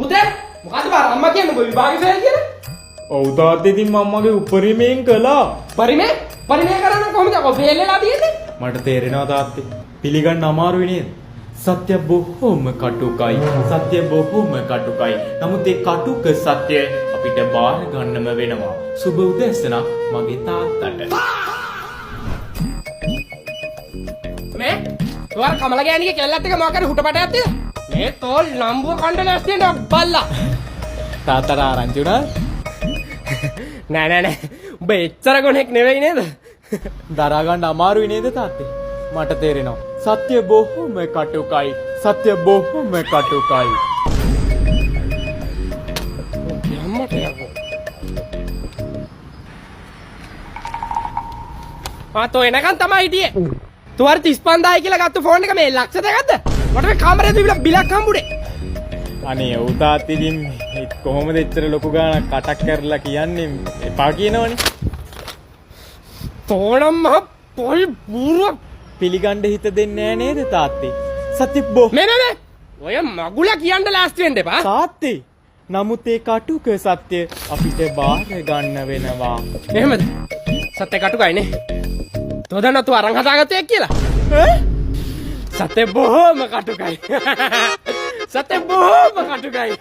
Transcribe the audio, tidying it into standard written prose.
පුතේ මොකද බාර අම්මා කියන්නේ ඔබ විභාගෙ ෆේල් කියලා? ඔව් තාත්තේ ඉතින් මම්මගේ උපරිමයෙන් කළා. පරිමේ කරන්න කොහොමද ඔබ ෆේල් වෙලා තියෙන්නේ? මට තේරෙනවා තාත්තේ. පිළිගන්න අමාරුයි නේද? සත්‍ය බොහෝම කටුකයි. සත්‍ය බොහෝම කටුකයි. නමුත් ඒ කටුක සත්‍ය අපිට බාර ගන්නම වෙනවා. සුබ උදෑසන මගේ තාත්තට. මේ ඔයාලා කමල ගෑණිගේ කෙල්ලත් එක්ක මොකක් හරි හුටපටයක් තියෙද? මේ තෝල් නම්බුව කණ්ඩ ලැස්ති වෙන බල්ලා. තාත්තට ආරංචි උනා? නෑ. උඹ එච්චර ගොනෙක් නෙවෙයි නේද? දරා ගන්න අමාරුයි නේද තාත්තේ? මට තේරෙනවා. සත්‍ය බොහෝම කටුකයි. සත්‍ය බොහෝම කටුකයි. යම්මට යකෝ. තෝ එනකන් තමයි හිටියේ. තෝ අර 35000 කියලා ගත්ත ෆෝන් එක මේ ලක්ෂ දෙකක්ද? මට මේ කාමරේ තිබිලා බිලක් හම්බුනේ. අනේ ඔව් තාත්තේ ඉතින් කොහොමද එච්චර ලොකු ගාණක් කටක් කරලා කියන්නේ එපා කියනවනේ. තෝනම් මහ පොල් බුරුවක් පිළිගන්න හිත දෙන්නේ නෑ නේද තාත්තේ? සත්‍ය බොහෝ මේ ඔය මගුල කියන්න ලෑස්ති වෙන්න එපා. තාත්තේ නමුත් ඒ කටුක සත්‍ය අපිට බාර ගන්න වෙනවා. එහෙමද? සත්‍ය කටුකයිනේ. තෝදන්න තු අරන් හදාගත්තේ කියලා. සත්‍ය බොහෝම කටුකයි. සත්‍ය බොහෝම කටුකයි.